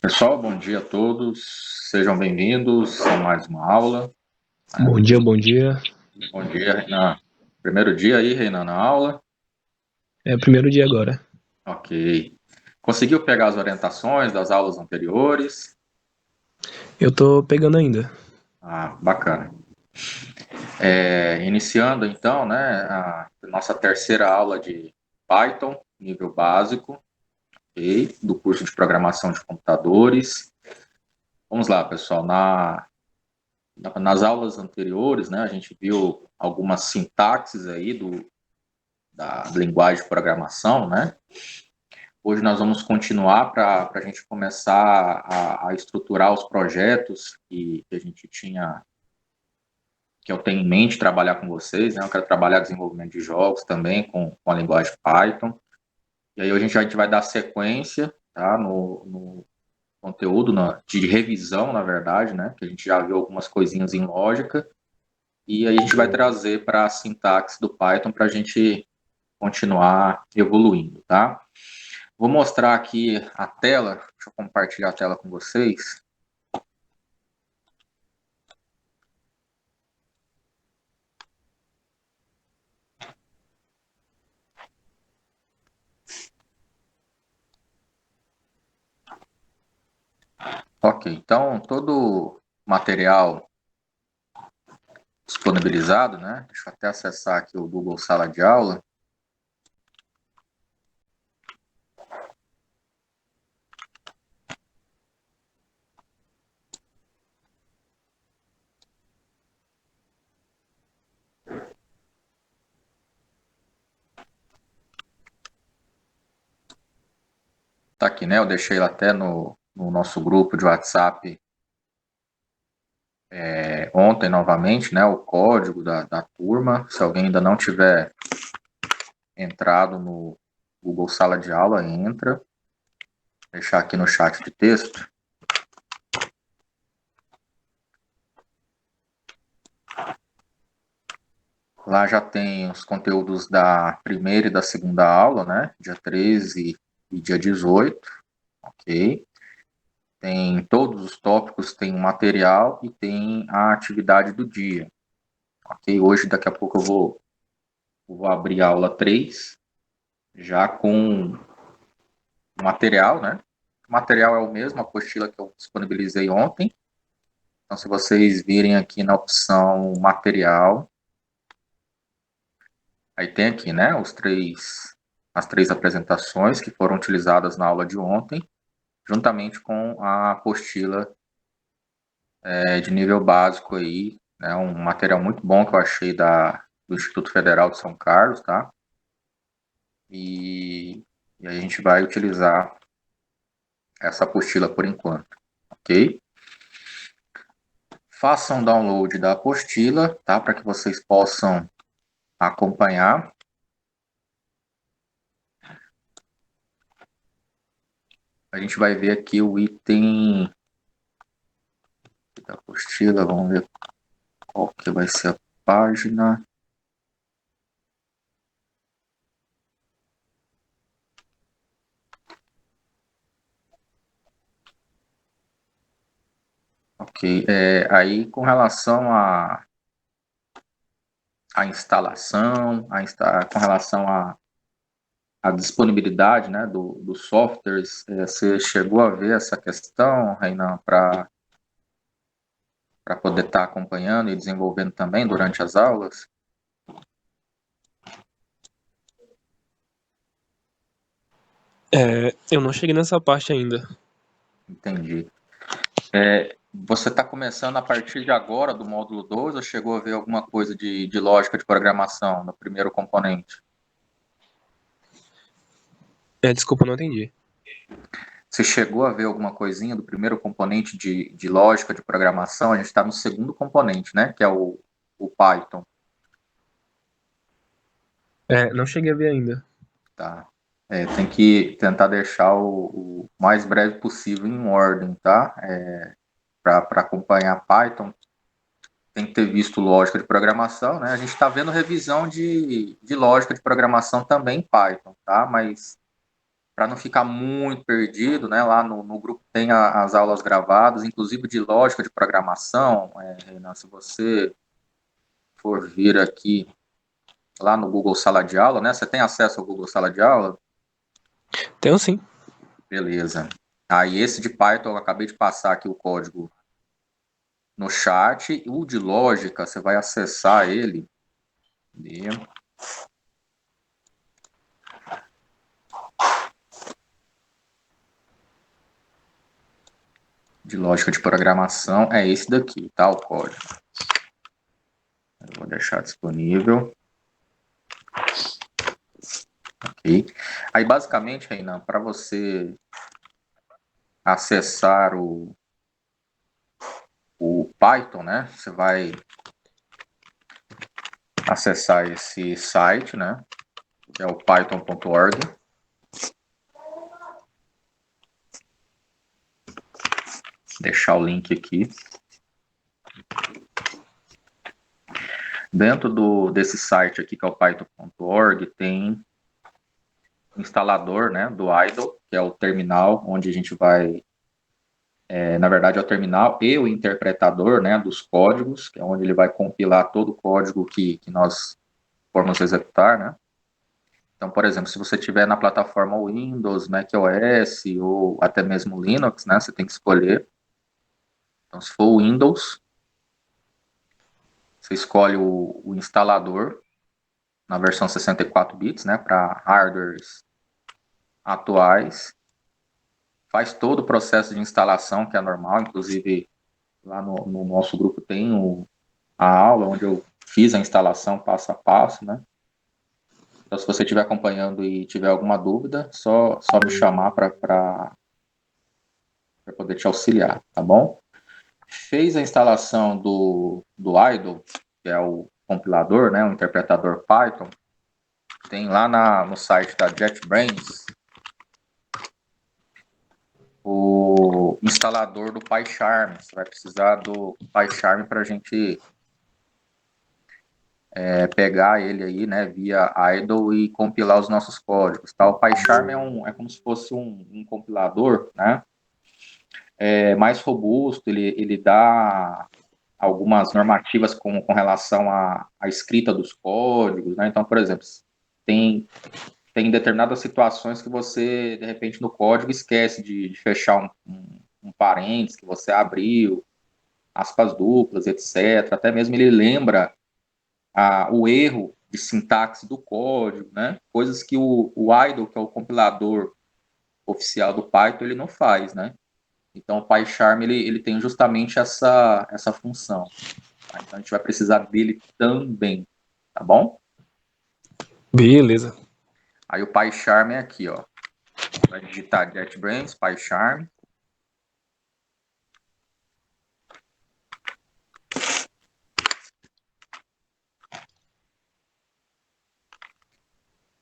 Pessoal, bom dia a todos. Sejam bem-vindos a mais uma aula. Bom dia, bom dia. Bom dia, Renan. Primeiro dia aí, Renan, na aula? É o primeiro dia agora. Ok. Conseguiu pegar as orientações das aulas anteriores? Eu tô pegando ainda. Bacana. Iniciando então, né, a nossa terceira aula de Python, nível básico, ok? Do curso de programação de computadores. Vamos lá, pessoal. Nas aulas anteriores, né, a gente viu algumas sintaxes aí da linguagem de programação, né? Hoje nós vamos continuar para a gente começar a estruturar os projetos que a gente tinha, que eu tenho em mente trabalhar com vocês, né? Eu quero trabalhar desenvolvimento de jogos também com a linguagem Python. E aí a gente vai dar sequência, tá? No conteúdo de revisão, na verdade, né? Que a gente já viu algumas coisinhas em lógica. E aí a gente vai trazer para a sintaxe do Python para a gente continuar evoluindo, tá? Vou mostrar aqui a tela, deixa eu compartilhar a tela com vocês. Ok, então todo material disponibilizado, né? Deixa eu até acessar aqui o Google Sala de Aula. Tá aqui, né? Eu deixei até no nosso grupo de WhatsApp ontem novamente, né? O código da turma. Se alguém ainda não tiver entrado no Google Sala de Aula, entra. Vou deixar aqui no chat de texto. Lá já tem os conteúdos da primeira e da segunda aula, né? Dia 13 e dia 18, ok? Tem todos os tópicos, tem o material e tem a atividade do dia, ok? Hoje, daqui a pouco, eu vou abrir a aula 3, já com o material, né? O material é o mesmo, a apostila que eu disponibilizei ontem. Então, se vocês virem aqui na opção material, aí tem aqui, né, as três apresentações que foram utilizadas na aula de ontem, juntamente com a apostila de nível básico aí, né, um material muito bom que eu achei do Instituto Federal de São Carlos, tá? E a gente vai utilizar essa apostila por enquanto, ok? Façam download da apostila, tá? Para que vocês possam acompanhar. A gente vai ver aqui o item da apostila, vamos ver qual que vai ser a página. Ok, aí com relação à instalação, com relação à disponibilidade, né, dos softwares, você chegou a ver essa questão, Reinan, para poder estar acompanhando e desenvolvendo também durante as aulas? Eu não cheguei nessa parte ainda. Entendi. Você está começando a partir de agora do módulo 2 ou chegou a ver alguma coisa de lógica de programação no primeiro componente? Desculpa, não entendi. Você chegou a ver alguma coisinha do primeiro componente de lógica de programação? A gente está no segundo componente, né? Que é o Python, Não cheguei a ver ainda. tá? Tem que tentar deixar o mais breve possível em ordem, tá? Para acompanhar Python, tem que ter visto lógica de programação, né? A gente está vendo revisão de lógica de programação também em Python, tá? Mas para não ficar muito perdido, né? Lá no grupo tem as aulas gravadas, inclusive de lógica de programação. Renan, se você for vir aqui lá no Google Sala de Aula, né? Você tem acesso ao Google Sala de Aula? Tenho sim. Beleza. Aí esse de Python, eu acabei de passar aqui o código no chat. O de lógica, você vai acessar ele. De lógica de programação é esse daqui, tá? O código. Eu vou deixar disponível. Ok. Aí, basicamente, Reinan, para você acessar o Python, né? Você vai acessar esse site, né? Que é o python.org. Deixar o link aqui. Dentro desse site aqui, que é o python.org, tem o instalador, né, do idle, que é o terminal, onde a gente vai... na verdade, é o terminal e o interpretador, né, dos códigos, que é onde ele vai compilar todo o código que nós formos executar, né? Então, por exemplo, se você tiver na plataforma Windows, macOS ou até mesmo Linux, né, você tem que escolher. Então, se for o Windows, você escolhe o instalador na versão 64 bits, né, para hardwares atuais. Faz todo o processo de instalação, que é normal, inclusive lá no nosso grupo tem a aula onde eu fiz a instalação passo a passo, né? Então, se você estiver acompanhando e tiver alguma dúvida, só me chamar para poder te auxiliar, tá bom? Fez a instalação do idle, que é o compilador, né, o interpretador Python, tem lá no site da JetBrains o instalador do PyCharm. Você vai precisar do PyCharm para a gente pegar ele aí, né, via idle e compilar os nossos códigos. Tá? O PyCharm é como se fosse um compilador, né, mais robusto, ele dá algumas normativas com relação à escrita dos códigos, né? Então, por exemplo, tem, tem determinadas situações que você, de repente, no código esquece de fechar um parênteses que você abriu, aspas duplas, etc. Até mesmo ele lembra o erro de sintaxe do código, né? Coisas que o idle, que é o compilador oficial do Python, ele não faz, né? Então, o PyCharm, ele tem justamente essa função. Tá? Então, a gente vai precisar dele também, tá bom? Beleza. Aí, o PyCharm é aqui, ó. Vai digitar JetBrains, PyCharm.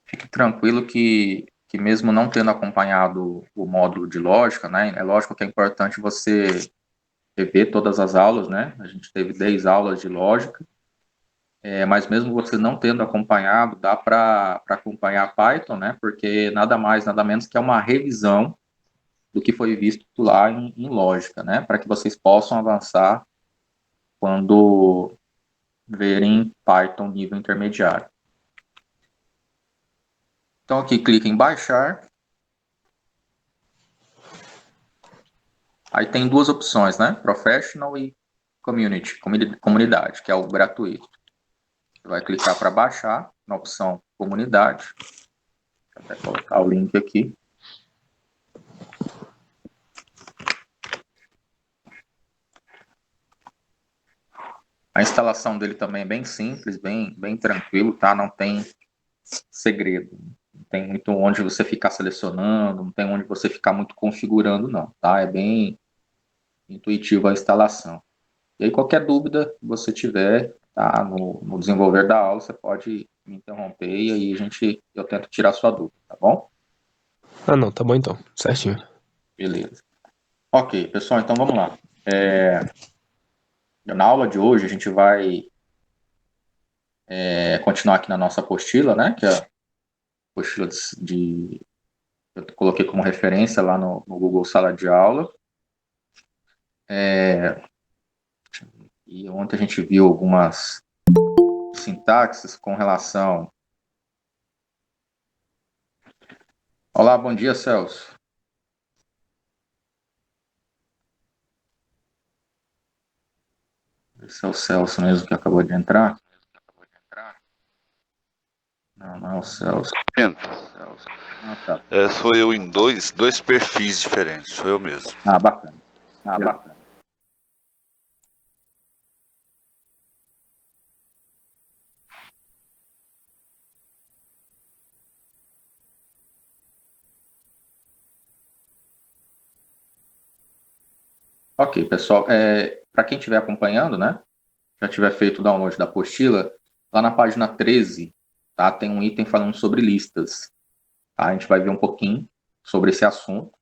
Fique tranquilo que mesmo não tendo acompanhado o módulo de lógica, né? É lógico que é importante você rever todas as aulas, né? A gente teve 10 aulas de lógica. Mas mesmo você não tendo acompanhado, dá para acompanhar Python, né? Porque nada mais, nada menos que é uma revisão do que foi visto lá em lógica, né? Para que vocês possam avançar quando verem Python nível intermediário. Então aqui clica em baixar. Aí tem duas opções, né? Professional e Community, comunidade, que é o gratuito. Você vai clicar para baixar na opção comunidade. Vou até colocar o link aqui. A instalação dele também é bem simples, bem tranquilo, tá? Não tem segredo. Não tem muito onde você ficar selecionando, não tem onde você ficar muito configurando, não, tá? É bem intuitiva a instalação. E aí, qualquer dúvida que você tiver, tá? No desenvolver da aula, você pode me interromper e aí eu tento tirar sua dúvida, tá bom? Ah, não, tá bom então. Certinho. Beleza. Ok, pessoal, então vamos lá. Na aula de hoje, a gente vai continuar aqui na nossa apostila, né? Que é a apostila de eu coloquei como referência lá no Google Sala de Aula. E ontem a gente viu algumas sintaxes com relação. Olá, bom dia, Celso. Esse é o Celso mesmo que acabou de entrar? Não, não é o Celso. Ah, tá. Sou eu em dois perfis diferentes, sou eu mesmo. Ah, bacana. Bacana. Ok, pessoal. Para quem estiver acompanhando, né? Já tiver feito o download da apostila, lá na página 13, tá? Tem um item falando sobre listas. Tá? A gente vai ver um pouquinho sobre esse assunto.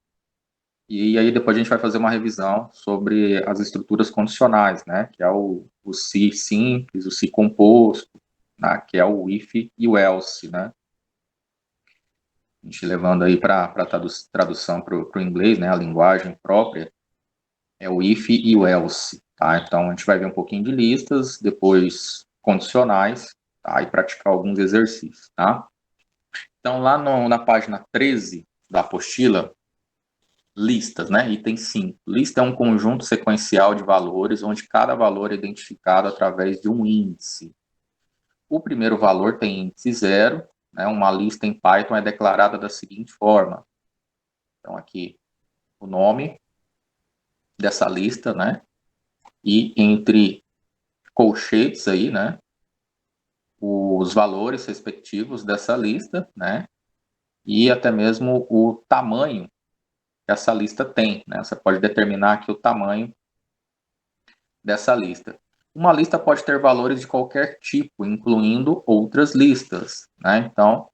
E aí depois a gente vai fazer uma revisão sobre as estruturas condicionais, né? Que é o se simples, o se composto, né? Que é o if e o else, né? A gente levando aí para tradução para o inglês, né? A linguagem própria é o if e o else, tá? Então a gente vai ver um pouquinho de listas, depois condicionais, tá? E praticar alguns exercícios, tá? Então lá na página 13 da apostila, listas, né? Item 5. Lista é um conjunto sequencial de valores onde cada valor é identificado através de um índice. O primeiro valor tem índice 0, né? Uma lista em Python é declarada da seguinte forma. Então aqui o nome dessa lista, né? E entre colchetes aí, né? Os valores respectivos dessa lista, né? E até mesmo o tamanho que essa lista tem, né? Você pode determinar aqui o tamanho dessa lista. Uma lista pode ter valores de qualquer tipo, incluindo outras listas, né? Então,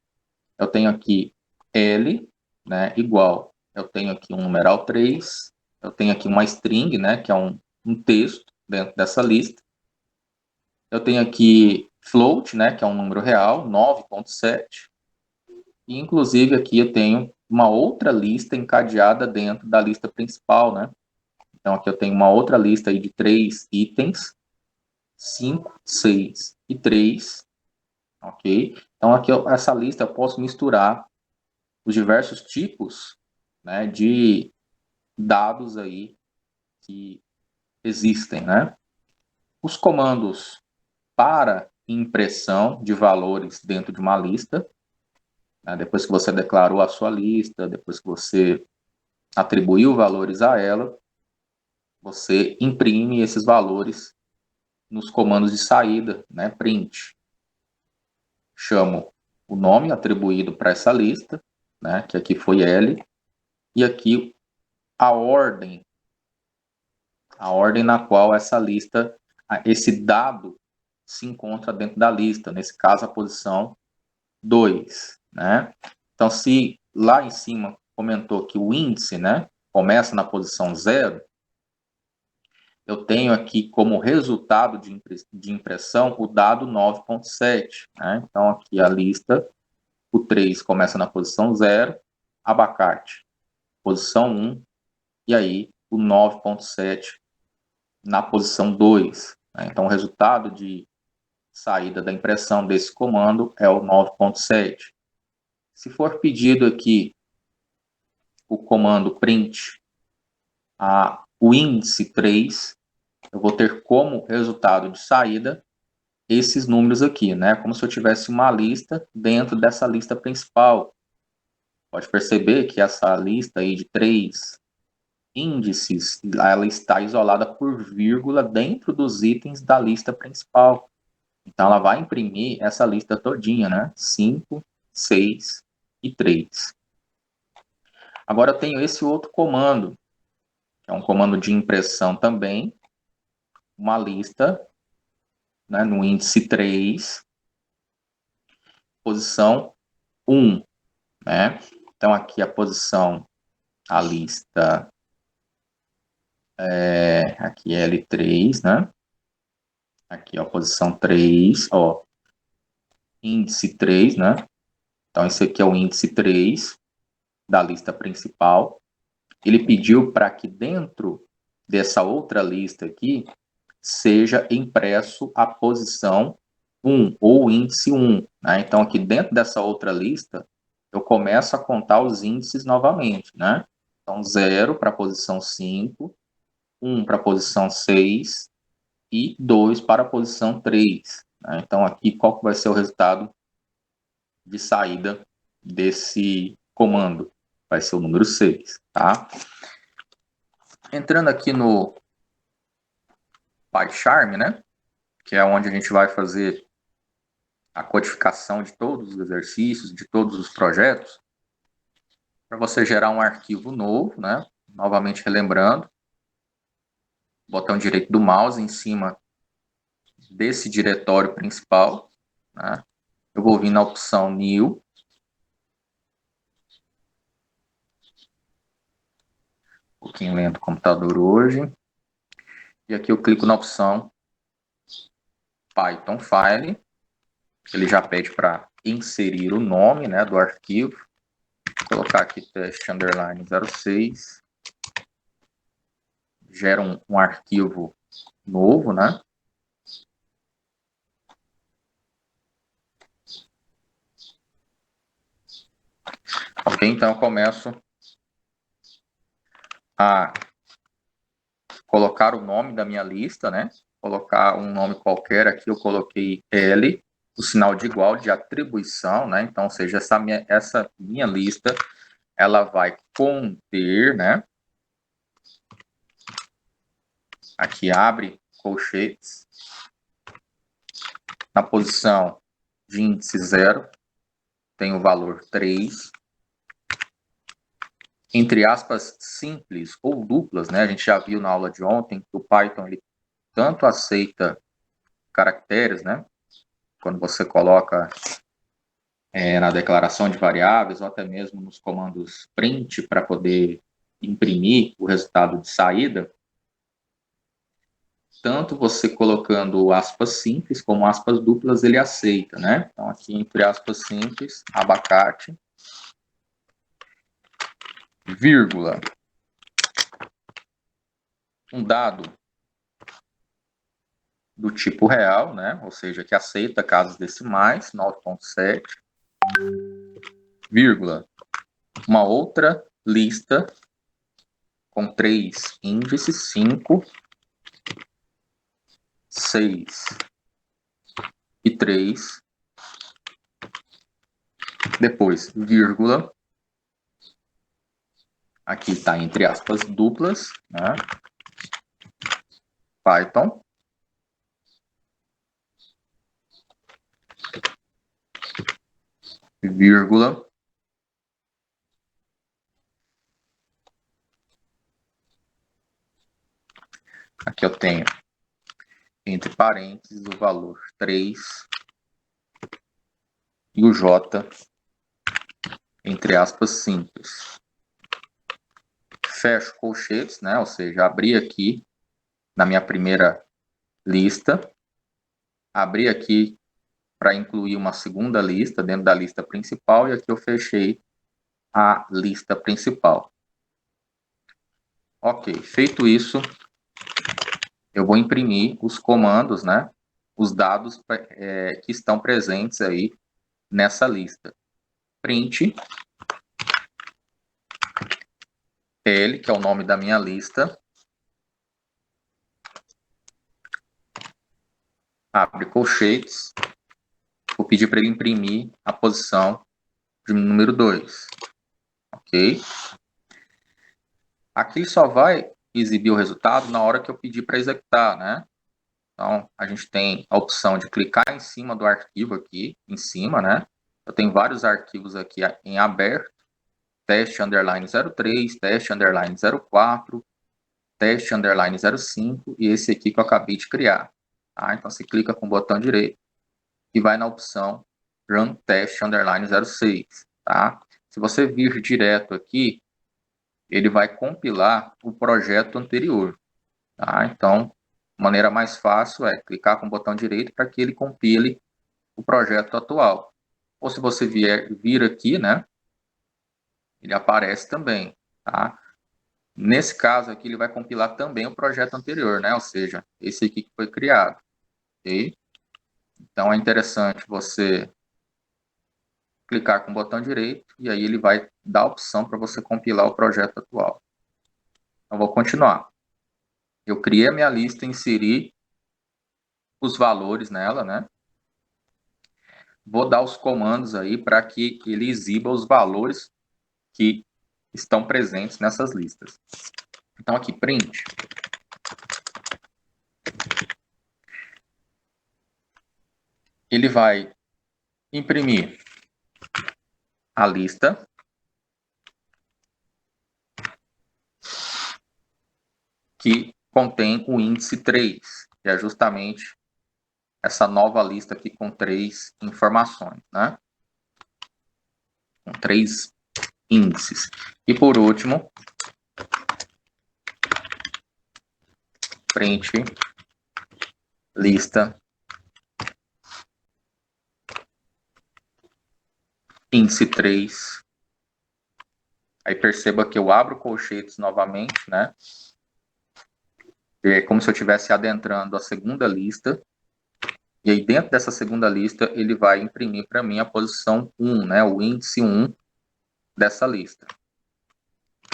eu tenho aqui L, né, igual. Eu tenho aqui um numeral 3, eu tenho aqui uma string, né, que é um texto dentro dessa lista. Eu tenho aqui float, né, que é um número real, 9.7. E, inclusive, aqui eu tenho uma outra lista encadeada dentro da lista principal, né? Então, aqui eu tenho uma outra lista aí de 3 itens, 5, 6 e 3, ok? Então, aqui essa lista eu posso misturar os diversos tipos, né, de dados aí que existem, né? Os comandos para impressão de valores dentro de uma lista, né, depois que você declarou a sua lista, depois que você atribuiu valores a ela, você imprime esses valores nos comandos de saída, né, print. Chamo o nome atribuído para essa lista, né, que aqui foi L, e aqui a ordem na qual essa lista, esse dado se encontra dentro da lista, nesse caso a posição 2, né? Então, se lá em cima comentou que o índice, né, começa na posição 0, eu tenho aqui como resultado de impressão o dado 9.7, né? Então, aqui a lista, o 3 começa na posição 0, abacate, posição 1, e aí o 9.7 na posição 2. Né? Então, o resultado de saída da impressão desse comando é o 9.7. Se for pedido aqui o comando print o índice 3, eu vou ter como resultado de saída esses números aqui, né? Como se eu tivesse uma lista dentro dessa lista principal. Pode perceber que essa lista aí de 3 índices, ela está isolada por vírgula dentro dos itens da lista principal. Então, ela vai imprimir essa lista todinha, né? 5, 6 e 3. Agora, eu tenho esse outro comando, que é um comando de impressão também, uma lista, né, no índice 3, posição 1, né? Então, aqui a lista aqui é L3, né? Aqui, ó, posição 3, ó, índice 3, né? Então, esse aqui é o índice 3. da lista principal. Ele pediu para que dentro dessa outra lista aqui seja impresso a posição 1 ou o índice 1. Né? Então, aqui dentro dessa outra lista, eu começo a contar os índices novamente. Né? Então, 0 para a posição 5, 1 para a posição 6 e 2 para a posição 3. Né? Então, aqui, qual que vai ser o resultado de saída desse comando? Vai ser o número 6. Tá? Entrando aqui no PyCharm, né? Que é onde a gente vai fazer a codificação de todos os exercícios, de todos os projetos, para você gerar um arquivo novo, né? Novamente relembrando, botão direito do mouse em cima desse diretório principal, né? Eu vou vir na opção New, um pouquinho lento o computador hoje, e aqui eu clico na opção Python File, ele já pede para inserir o nome, né, do arquivo. Vou colocar aqui teste underline 06, gera um arquivo novo, né? Ok, então eu começo a colocar o nome da minha lista, né? Colocar um nome qualquer aqui, eu coloquei L, o sinal de igual de atribuição, né? Então, ou seja, essa minha lista, ela vai conter, né? Aqui abre colchetes. Na posição de índice 0, tem o valor 3. Entre aspas, simples ou duplas, né? A gente já viu na aula de ontem que o Python ele tanto aceita caracteres, né? Quando você coloca na declaração de variáveis ou até mesmo nos comandos print para poder imprimir o resultado de saída, tanto você colocando aspas simples como aspas duplas ele aceita, né? Então aqui entre aspas simples, abacate, vírgula, um dado do tipo real, né? Ou seja, que aceita casas decimais, 9.7, vírgula, uma outra lista com 3 índices, 5, 6 e 3, depois, vírgula, aqui está entre aspas duplas, né? Python, vírgula, aqui eu tenho entre parênteses o valor 3 e o J entre aspas simples. Fecho colchetes, né? Ou seja, abri aqui na minha primeira lista, abri aqui para incluir uma segunda lista dentro da lista principal e aqui eu fechei a lista principal. Ok, feito isso, eu vou imprimir os comandos, né? Os dados que estão presentes aí nessa lista. Print L, que é o nome da minha lista, abre colchetes, vou pedir para ele imprimir a posição de número 2, ok? Aqui ele só vai exibir o resultado na hora que eu pedir para executar, né? Então, a gente tem a opção de clicar em cima do arquivo aqui, em cima, né? Eu tenho vários arquivos aqui em aberto, teste underline 03, teste underline 04, teste underline 05 e esse aqui que eu acabei de criar. Tá? Então, você clica com o botão direito e vai na opção Run Test underline 06. Tá? Se você vir direto aqui, ele vai compilar o projeto anterior. Tá? Então, a maneira mais fácil é clicar com o botão direito para que ele compile o projeto atual. Ou se você vir aqui, né, ele aparece também, tá? Nesse caso aqui, ele vai compilar também o projeto anterior, né? Ou seja, esse aqui que foi criado, ok? Então, é interessante você clicar com o botão direito e aí ele vai dar a opção para você compilar o projeto atual. Então, vou continuar. Eu criei a minha lista, inseri os valores nela, né? Vou dar os comandos aí para que ele exiba os valores que estão presentes nessas listas. Então, aqui, print. Ele vai imprimir a lista que contém o índice 3, que é justamente essa nova lista aqui com 3 informações, né? Com 3 índices. E por último, print lista índice 3. Aí perceba que eu abro colchetes novamente, né? É como se eu estivesse adentrando a segunda lista. E aí dentro dessa segunda lista, ele vai imprimir para mim a posição 1, né? O índice 1 dessa lista.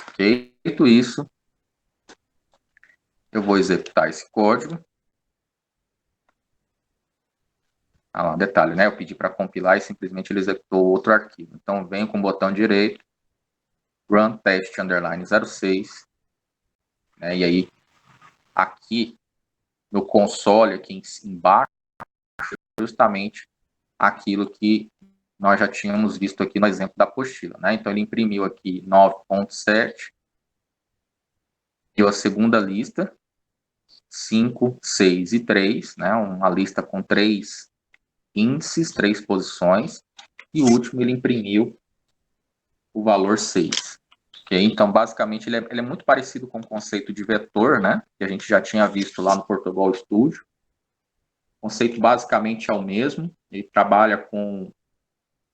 Ok? Feito isso, eu vou executar esse código. Ah, lá, detalhe, né? Eu pedi para compilar e simplesmente ele executou outro arquivo. Então, venho com o botão direito, run test underline 06, né? E aí, aqui no console, aqui embaixo, justamente aquilo que nós já tínhamos visto aqui no exemplo da apostila, né? Então, ele imprimiu aqui 9.7, e a segunda lista, 5, 6 e 3, né? Uma lista com 3 índices, 3 posições, e o último ele imprimiu o valor 6. Okay? Então, basicamente, ele é muito parecido com o conceito de vetor, né? Que a gente já tinha visto lá no Portugal Studio. O conceito basicamente é o mesmo, ele trabalha com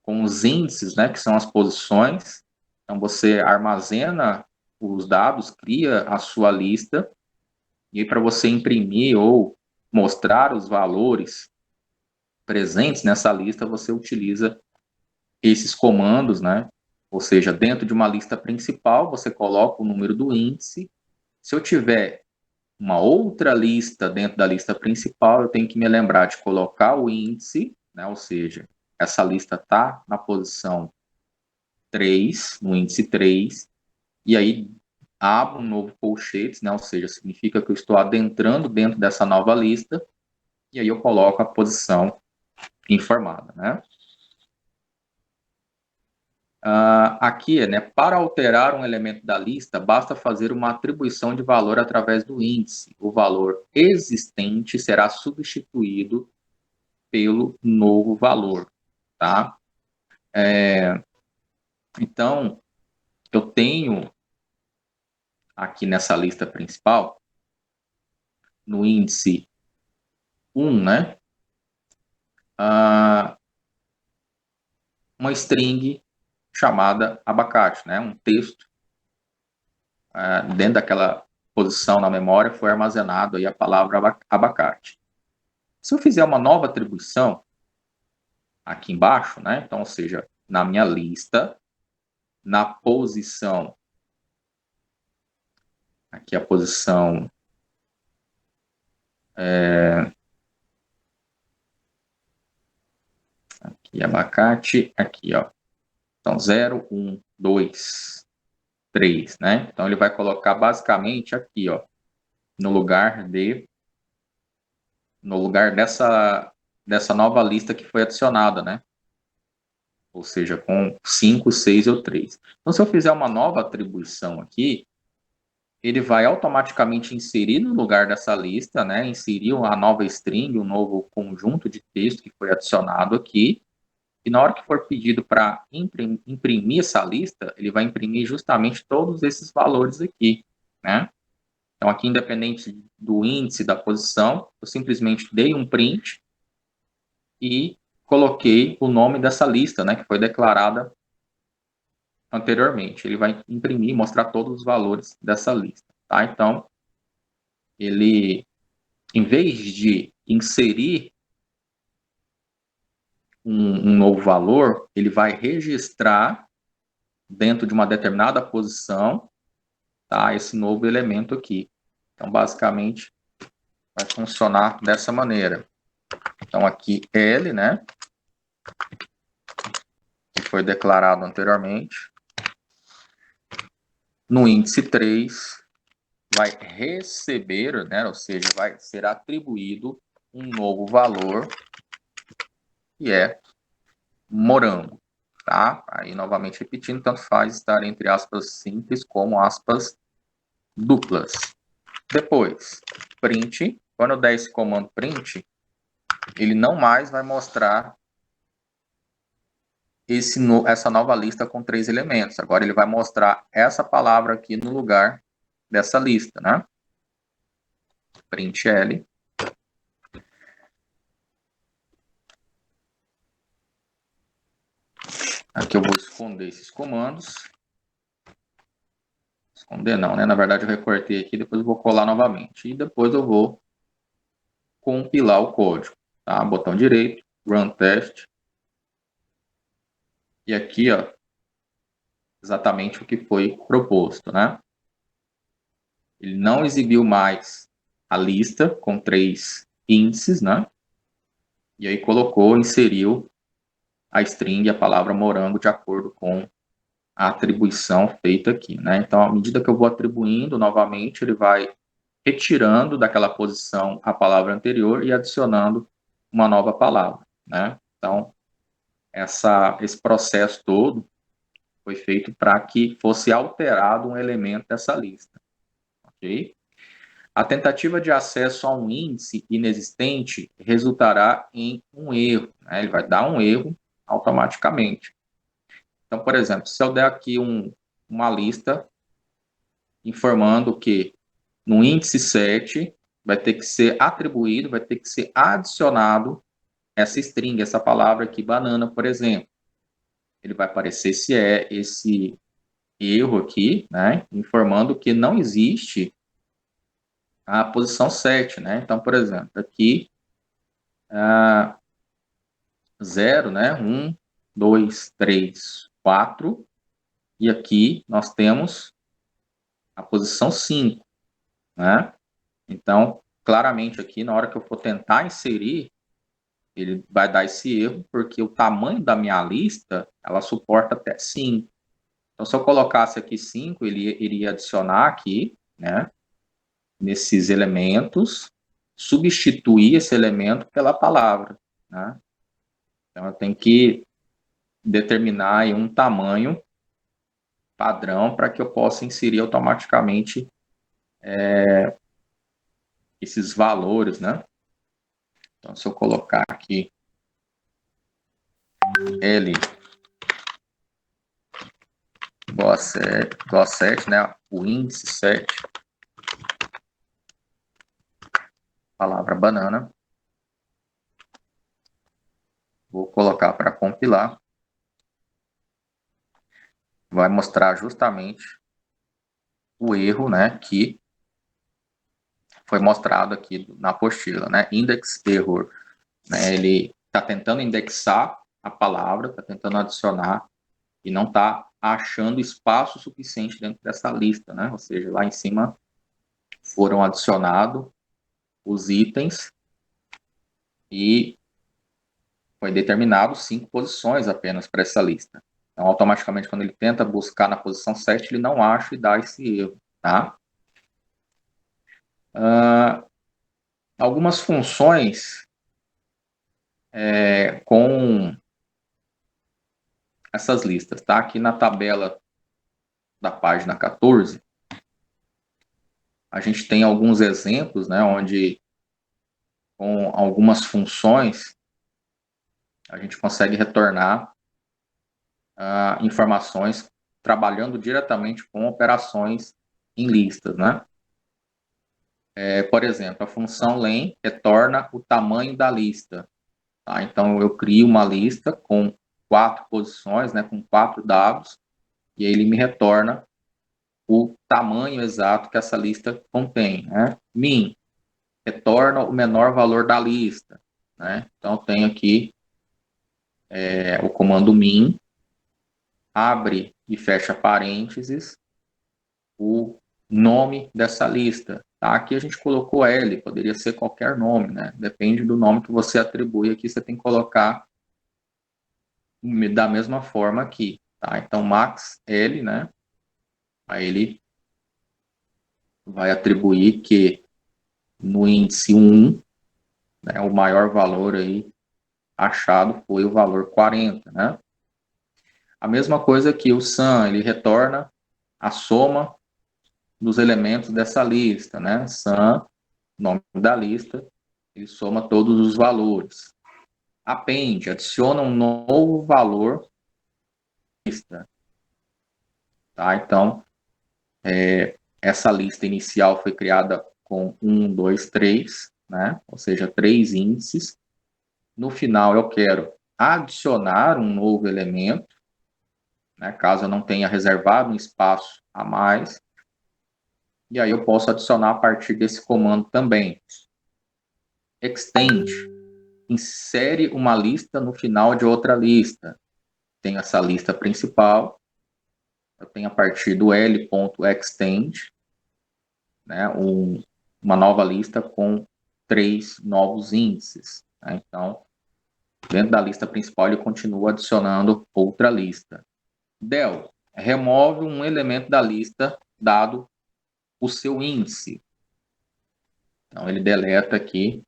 os índices, né? Que são as posições. Então, você armazena os dados, cria a sua lista, e para você imprimir ou mostrar os valores presentes nessa lista, você utiliza esses comandos, né? Ou seja, dentro de uma lista principal, você coloca o número do índice. Se eu tiver uma outra lista dentro da lista principal, eu tenho que me lembrar de colocar o índice, né? Ou seja, essa lista está na posição 3, no índice 3, e aí abro um novo colchete, né? Ou seja, significa que eu estou adentrando dentro dessa nova lista, e aí eu coloco a posição informada, né? Aqui, né, para alterar um elemento da lista, basta fazer uma atribuição de valor através do índice. O valor existente será substituído pelo novo valor, tá? Então, eu tenho aqui nessa lista principal, no índice 1, né, uma string chamada abacate, né, um texto dentro daquela posição na memória foi armazenado aí a palavra abacate. Se eu fizer uma nova atribuição aqui embaixo, né? Então, ou seja, na minha lista, na posição, aqui a posição aqui abacate, aqui, ó. Então, 0, 1, 2, 3, né? Então, ele vai colocar basicamente aqui, ó, no lugar dessa nova lista que foi adicionada, né? Ou seja, com 5, 6 ou 3. Então, se eu fizer uma nova atribuição aqui, ele vai automaticamente inserir no lugar dessa lista, né? Inserir a nova string, um novo conjunto de texto que foi adicionado aqui. E na hora que for pedido para imprimir essa lista, ele vai imprimir justamente todos esses valores aqui, né? Então, aqui, independente do índice da posição, eu simplesmente dei um print e coloquei o nome dessa lista, né? Que foi declarada anteriormente. Ele vai imprimir e mostrar todos os valores dessa lista. Tá? Então, ele, em vez de inserir um novo valor, ele vai registrar dentro de uma determinada posição, tá, esse novo elemento aqui. Então, basicamente, vai funcionar dessa maneira. Então, aqui L, né, que foi declarado anteriormente, no índice 3, vai receber, né, ou seja, vai ser atribuído um novo valor, que é morango, tá? Aí, novamente repetindo, tanto faz estar entre aspas simples como aspas duplas. Depois, print. Quando eu der esse comando print, ele não mais vai mostrar essa nova lista com 3 elementos. Agora ele vai mostrar essa palavra aqui no lugar dessa lista, né? Print L. Aqui eu vou esconder esses comandos. Esconder não, né? Na verdade eu recortei aqui, depois eu vou colar novamente. E depois eu vou compilar o código. Tá? Botão direito, Run Test. E aqui, ó, exatamente o que foi proposto, né? Ele não exibiu mais a lista com 3 índices, né? E aí inseriu a string, a palavra morango, de acordo com a atribuição feita aqui, né? Então, à medida que eu vou atribuindo, novamente, ele vai retirando daquela posição a palavra anterior e adicionando uma nova palavra, né? Então, esse processo todo foi feito para que fosse alterado um elemento dessa lista, ok? A tentativa de acesso a um índice inexistente resultará em um erro, né? Ele vai dar um erro automaticamente. Então, por exemplo, se eu der aqui uma lista informando que no índice 7 vai ter que ser atribuído, vai ter que ser adicionado essa string, essa palavra aqui, banana, por exemplo. Ele vai aparecer esse erro aqui, né, informando que não existe a posição 7, né? Então, por exemplo, aqui 0, né? 1, 2, 3, 4. E aqui nós temos a posição 5, né? Então, claramente aqui, na hora que eu for tentar inserir, ele vai dar esse erro, porque o tamanho da minha lista, ela suporta até 5. Então, se eu colocasse aqui 5, ele iria adicionar aqui, né? Nesses elementos, substituir esse elemento pela palavra, né? Então, eu tenho que determinar aí um tamanho padrão para que eu possa inserir automaticamente esses valores, né? Então, se eu colocar aqui L igual a 7, né? O índice 7, palavra banana. Vou colocar para compilar. Vai mostrar justamente o erro, né, que foi mostrado aqui na apostila, né, index error, né, ele está tentando indexar a palavra, está tentando adicionar e não está achando espaço suficiente dentro dessa lista, né, ou seja, lá em cima foram adicionados os itens e foi determinado 5 posições apenas para essa lista. Então, automaticamente, quando ele tenta buscar na posição 7, ele não acha e dá esse erro, tá? Algumas funções com essas listas, tá? Aqui na tabela da página 14, a gente tem alguns exemplos, né, onde com algumas funções a gente consegue retornar informações trabalhando diretamente com operações em listas, né? Por exemplo, a função len retorna o tamanho da lista. Tá? Então, eu crio uma lista com 4 posições, né, com 4 dados, e ele me retorna o tamanho exato que essa lista contém, né? Min retorna o menor valor da lista, né? Então, eu tenho aqui o comando min, abre e fecha parênteses, o nome dessa lista. Tá? Aqui a gente colocou L, poderia ser qualquer nome, né? Depende do nome que você atribui aqui, você tem que colocar da mesma forma aqui, tá? Então, max L, né? Aí ele vai atribuir que no índice 1, né, o maior valor aí achado foi o valor 40, né? A mesma coisa que o sum, ele retorna a soma dos elementos dessa lista, né? Sum, nome da lista, ele soma todos os valores. Append, adiciona um novo valor à lista. Tá? Então, essa lista inicial foi criada com 1, 2, 3, né? Ou seja, 3 índices. No final, eu quero adicionar um novo elemento, né? Caso eu não tenha reservado um espaço a mais. E aí eu posso adicionar a partir desse comando também. Extend, insere uma lista no final de outra lista. Tenho essa lista principal, eu tenho a partir do l.extend, né, uma nova lista com 3 novos índices. Né? Então, dentro da lista principal, ele continua adicionando outra lista. Del, remove um elemento da lista dado o seu índice. Então, ele deleta aqui,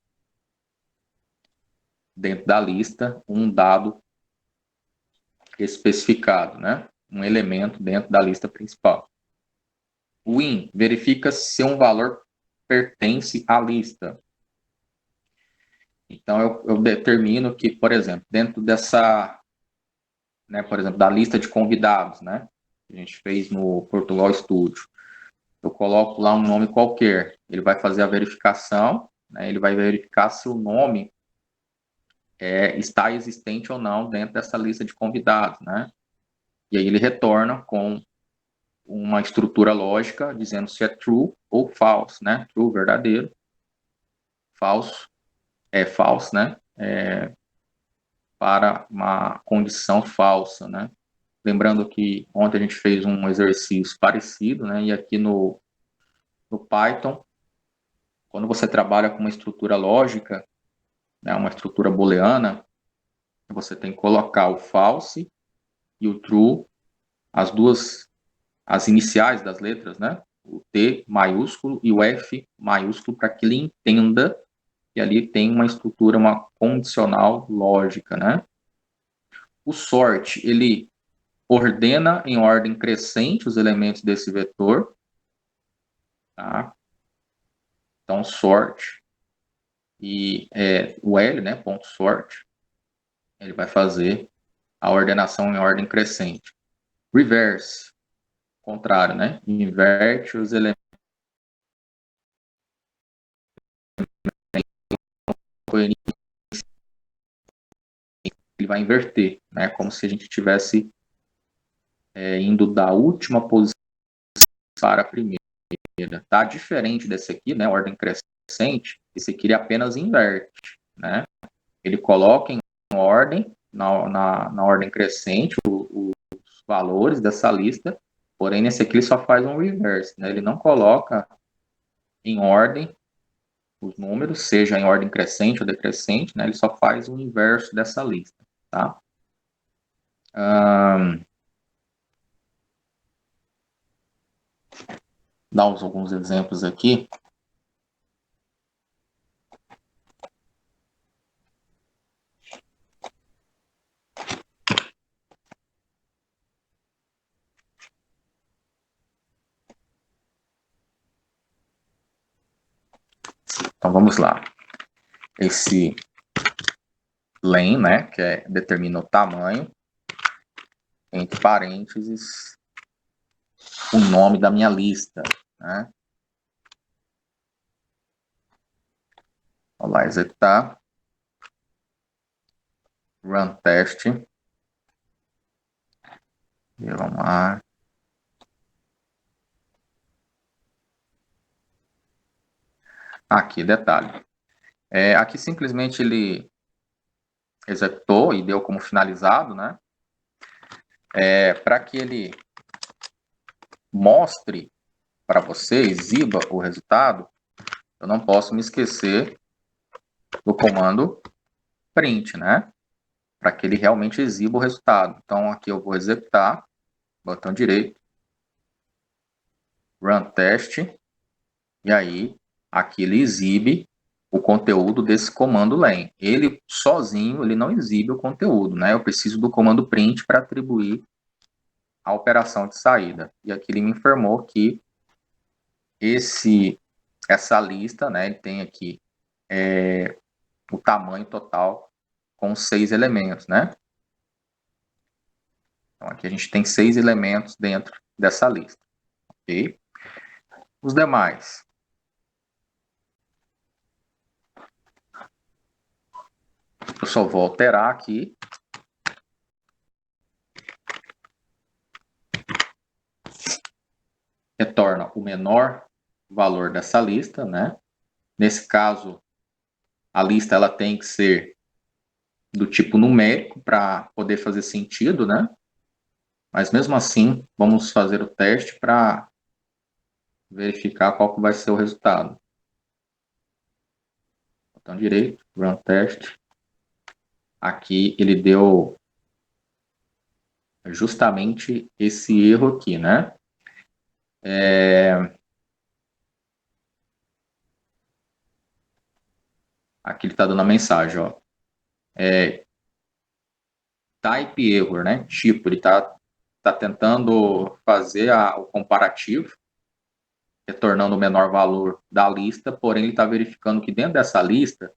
dentro da lista, um dado especificado, né? Um elemento dentro da lista principal. Win, verifica se um valor pertence à lista. Então, eu determino que, por exemplo, dentro dessa, né, por exemplo, da lista de convidados, né, que a gente fez no Portugal Studio, eu coloco lá um nome qualquer, ele vai fazer a verificação, né, ele vai verificar se o nome está existente ou não dentro dessa lista de convidados, né, e aí ele retorna com uma estrutura lógica dizendo se é true ou false, né, true, verdadeiro, falso, false, né, para uma condição falsa, né? Lembrando que ontem a gente fez um exercício parecido, né? E aqui no Python, quando você trabalha com uma estrutura lógica, né, uma estrutura booleana, você tem que colocar o false e o true, as iniciais das letras, né? O T maiúsculo e o F maiúsculo para que ele entenda que ali tem uma estrutura, uma condicional lógica, né? O sort, ele ordena em ordem crescente os elementos desse vetor, tá? Então, sort e o L, né, ponto sort, ele vai fazer a ordenação em ordem crescente. Reverse, contrário, né? Inverte os elementos. Ele vai inverter, né? Como se a gente estivesse indo da última posição para a primeira. Tá diferente desse aqui, né? Ordem crescente. Esse aqui ele apenas inverte, né? Ele coloca em ordem, na ordem crescente, os valores dessa lista, porém nesse aqui ele só faz um reverse, né? Ele não coloca em ordem os números, seja em ordem crescente ou decrescente, né? Ele só faz o inverso dessa lista, tá? Dar alguns exemplos aqui. Então vamos lá. Esse len, né, que determina o tamanho, entre parênteses, o nome da minha lista, né? Vamos lá, executar. Run teste. E vamos lá. Aqui, detalhe. Aqui simplesmente ele executou e deu como finalizado, né? Para que ele mostre para você, exiba o resultado, eu não posso me esquecer do comando print, né? Para que ele realmente exiba o resultado. Então, aqui eu vou executar, botão direito, run test, e aí aqui ele exibe o conteúdo desse comando len. Ele sozinho, ele não exibe o conteúdo, né? Eu preciso do comando print para atribuir a operação de saída. E aqui ele me informou que essa lista, né, ele tem aqui o tamanho total com 6 elementos, né? Então aqui a gente tem 6 elementos dentro dessa lista, ok? Os demais. Eu só vou alterar aqui. Retorna o menor valor dessa lista, né? Nesse caso, a lista ela tem que ser do tipo numérico para poder fazer sentido, né? Mas mesmo assim, vamos fazer o teste para verificar qual que vai ser o resultado. Botão direito, run test. Aqui ele deu justamente esse erro aqui, né? Aqui ele está dando a mensagem, ó. Type error, né? Tipo, ele está tentando fazer o comparativo, retornando o menor valor da lista, porém ele está verificando que dentro dessa lista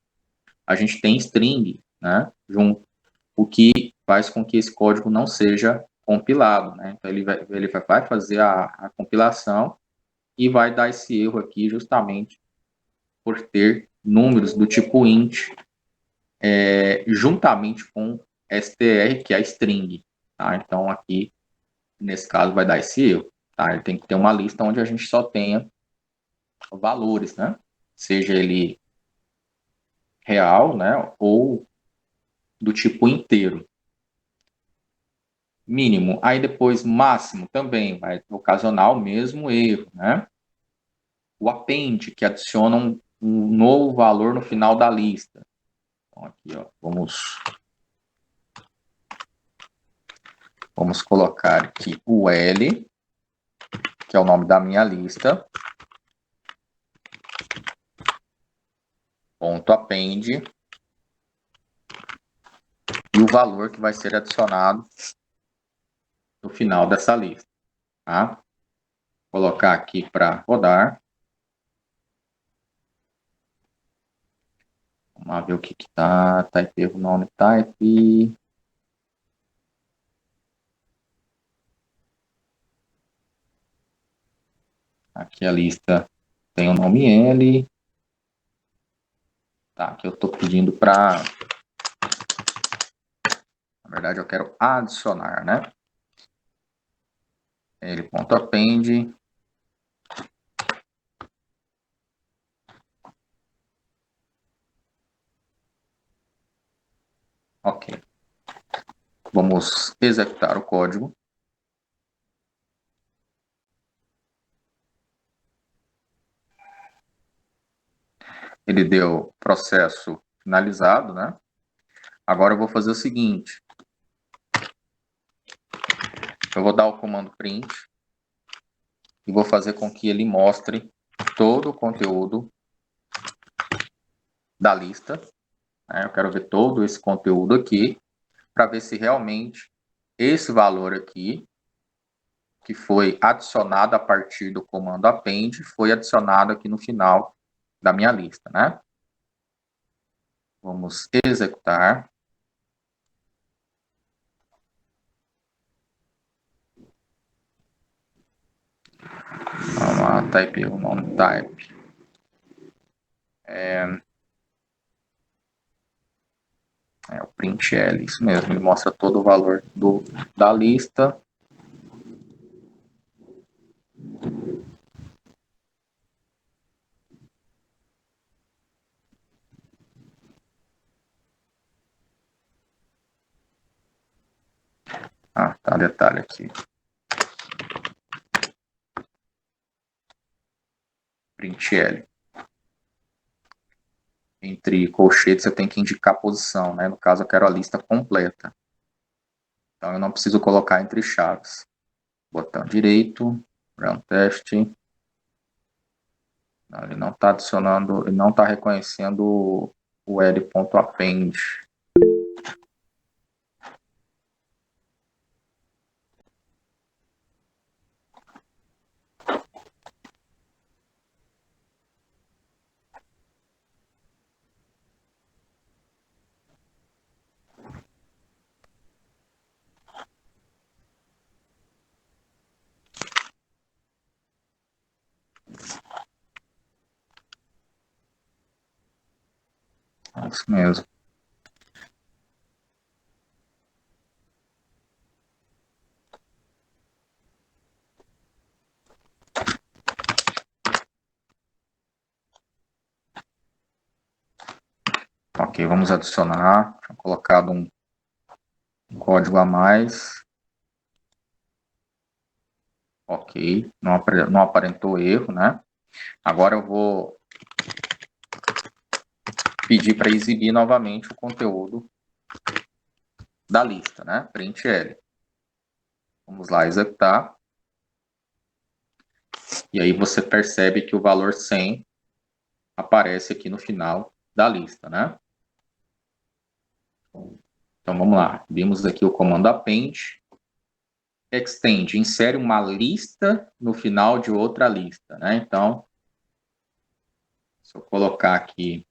a gente tem string, né? Junto, o que faz com que esse código não seja compilado, né? Então ele vai fazer a compilação e vai dar esse erro aqui justamente por ter números do tipo int juntamente com str, que é a string, tá? Então aqui nesse caso vai dar esse erro, tá? Ele tem que ter uma lista onde a gente só tenha valores, né? Seja ele real, né? Ou do tipo inteiro. Mínimo. Aí depois máximo também vai ocasionar o mesmo erro, né? O append, que adiciona um novo valor no final da lista. Então aqui, ó, vamos colocar aqui o L, que é o nome da minha lista, ponto append, e o valor que vai ser adicionado no final dessa lista, tá? Vou colocar aqui para rodar. Vamos lá ver o que tá. Type erro nome type. Aqui a lista tem o nome L. Tá, aqui eu estou pedindo para... Na verdade eu quero adicionar, né? L.append. Ok. Vamos executar o código. Ele deu processo finalizado, né? Agora eu vou fazer o seguinte. Eu vou dar o comando print e vou fazer com que ele mostre todo o conteúdo da lista, né? Eu quero ver todo esse conteúdo aqui para ver se realmente esse valor aqui, que foi adicionado a partir do comando append, foi adicionado aqui no final da minha lista, né? Vamos executar. Vamos lá, type o nome type. O print L, isso mesmo, ele mostra todo o valor da lista. Ah, tá, detalhe aqui. Print L. Entre colchetes eu tenho que indicar a posição, né? No caso eu quero a lista completa. Então eu não preciso colocar entre chaves. Botão direito, run teste. Não, ele não está adicionando, ele não está reconhecendo o L.append. É isso mesmo. Ok, vamos adicionar. Tinha colocado um código a mais. Ok, não aparentou erro, né? Agora eu vou pedir para exibir novamente o conteúdo da lista, né? Print L. Vamos lá, executar. E aí você percebe que o valor 100 aparece aqui no final da lista, né? Então vamos lá. Vimos aqui o comando append. Extend, insere uma lista no final de outra lista, né? Então, se eu colocar aqui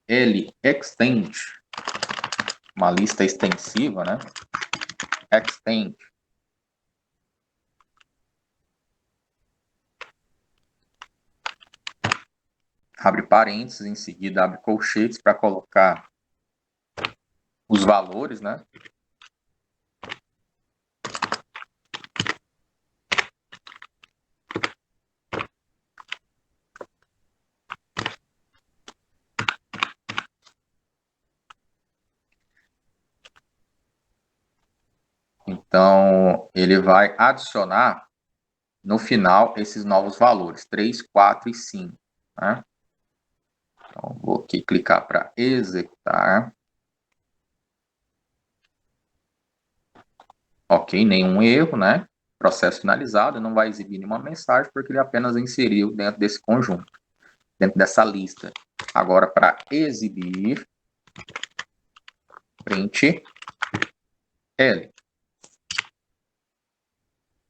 L extend, uma lista extensiva, né? Extend. Abre parênteses, em seguida abre colchetes para colocar os valores, né? Então, ele vai adicionar no final esses novos valores, 3, 4 e 5, né? Então, vou aqui clicar para executar. Ok, nenhum erro, né? Processo finalizado, não vai exibir nenhuma mensagem, porque ele apenas inseriu dentro desse conjunto, dentro dessa lista. Agora, para exibir, print L.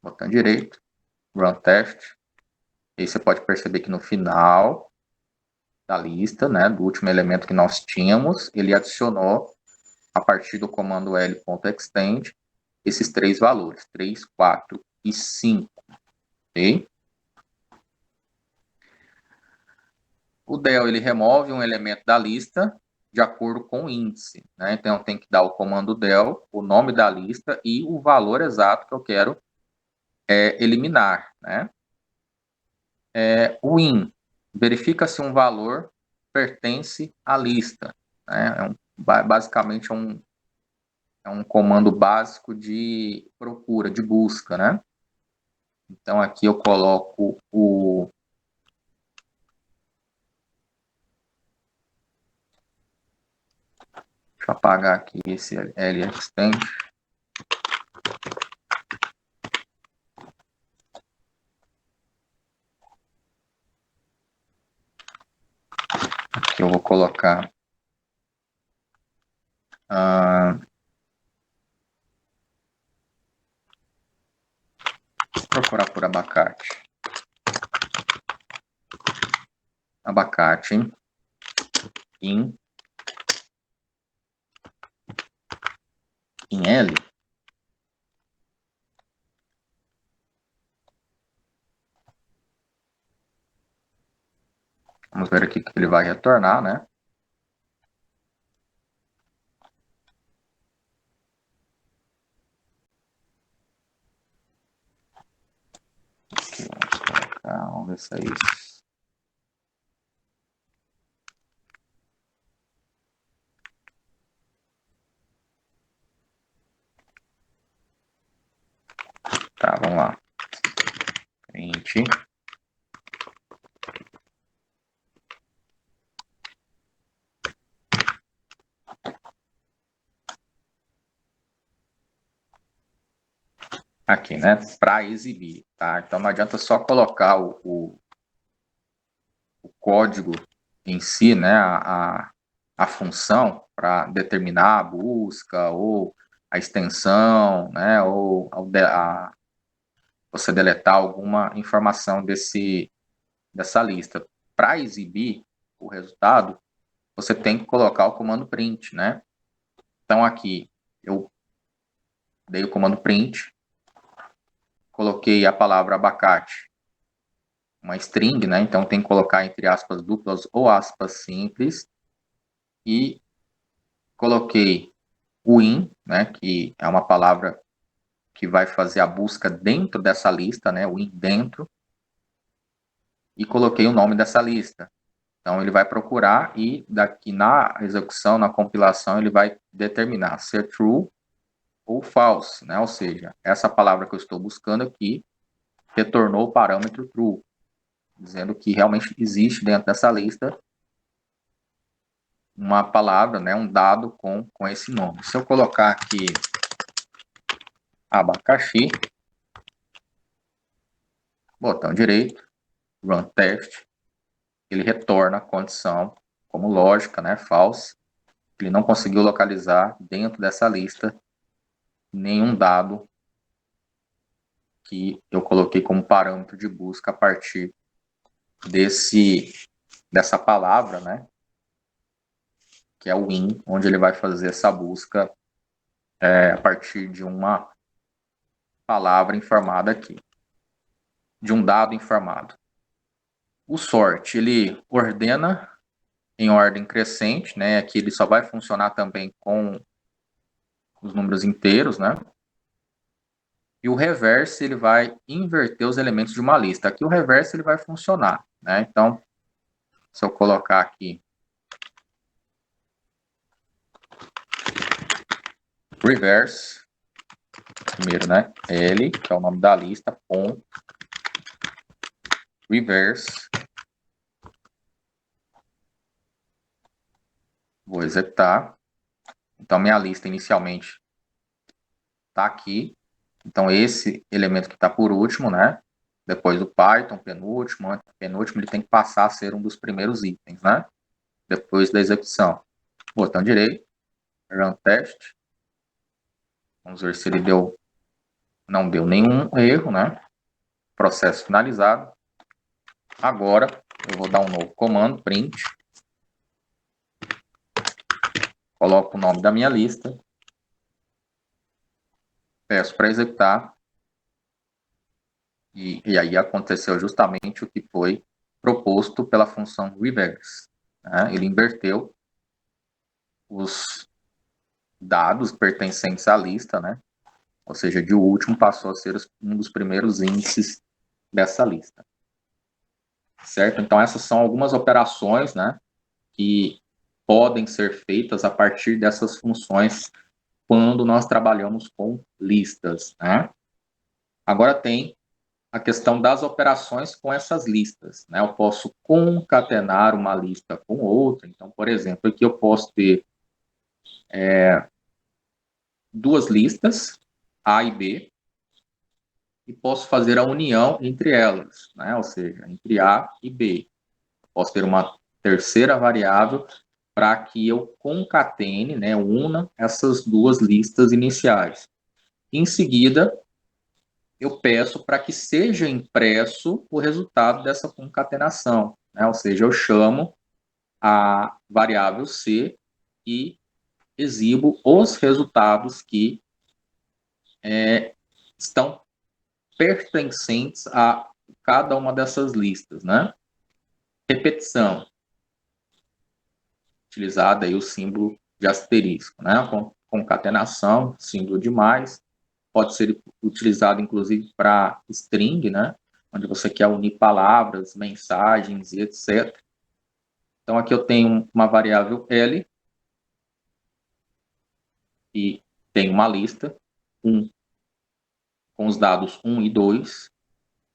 Botão direito, run test. Aí você pode perceber que no final da lista, né, do último elemento que nós tínhamos, ele adicionou, a partir do comando L.extend, esses três valores, 3, 4 e 5. Ok? O del ele remove um elemento da lista de acordo com o índice, né? Então tem que dar o comando del, o nome da lista e o valor exato que eu quero eliminar, né? O in, verifica se um valor pertence à lista, né? Basicamente é um comando básico de procura, de busca, né? Então aqui eu coloco o deixa eu apagar aqui esse L-extend. Aqui eu vou colocar procurar por abacate. Abacate em L. Vamos ver aqui que ele vai retornar, né? Aqui, vamos colocar, vamos ver se é isso. Tá, vamos lá. Print. Aqui, né? Para exibir, tá? Então não adianta só colocar o código em si, né? A função para determinar a busca ou a extensão, né? Ou você deletar alguma informação dessa lista. Para exibir o resultado, você tem que colocar o comando print, né? Então aqui eu dei o comando print, coloquei a palavra abacate, uma string, né? Então tem que colocar entre aspas duplas ou aspas simples, e coloquei o in, né? Que é uma palavra que vai fazer a busca dentro dessa lista, né? O in dentro, e coloquei o nome dessa lista. Então ele vai procurar e daqui na execução, na compilação, ele vai determinar se é true ou false, né? Ou seja, essa palavra que eu estou buscando aqui retornou o parâmetro true, dizendo que realmente existe dentro dessa lista uma palavra, né, um dado com esse nome. Se eu colocar aqui abacaxi, botão direito, run test, ele retorna a condição como lógica, né, false. Ele não conseguiu localizar dentro dessa lista nenhum dado que eu coloquei como parâmetro de busca a partir dessa palavra, né, que é o in, onde ele vai fazer essa busca a partir de uma palavra informada aqui, de um dado informado. O sort, ele ordena em ordem crescente, né, aqui ele só vai funcionar também com os números inteiros, né, e o reverse, ele vai inverter os elementos de uma lista. Aqui o reverse, ele vai funcionar, né, então, se eu colocar aqui reverse, primeiro, né, L, que é o nome da lista, ponto, reverse, vou executar. Então, minha lista inicialmente está aqui. Então, esse elemento que está por último, né, depois do Python, penúltimo, penúltimo, ele tem que passar a ser um dos primeiros itens, né, depois da execução. Botão direito, run test. Vamos ver se ele não deu nenhum erro, né, processo finalizado. Agora, eu vou dar um novo comando, print. Coloco o nome da minha lista. Peço para executar. E aí aconteceu justamente o que foi proposto pela função reverse, né? Ele inverteu os dados pertencentes à lista, né? Ou seja, de último passou a ser um dos primeiros índices dessa lista. Certo? Então, essas são algumas operações, né, que podem ser feitas a partir dessas funções quando nós trabalhamos com listas, né? Agora tem a questão das operações com essas listas, né? Eu posso concatenar uma lista com outra. Então, por exemplo, aqui eu posso ter duas listas, A e B, e posso fazer a união entre elas, né? Ou seja, entre A e B. Posso ter uma terceira variável para que eu concatene, né, una essas duas listas iniciais. Em seguida, eu peço para que seja impresso o resultado dessa concatenação, né? Ou seja, eu chamo a variável C e exibo os resultados que estão pertencentes a cada uma dessas listas, né? Repetição, utilizado aí o símbolo de asterisco, né? Concatenação, símbolo de mais, pode ser utilizado inclusive para string, né? Onde você quer unir palavras, mensagens e etc. Então aqui eu tenho uma variável L e tenho uma lista 1, com os dados 1 e 2,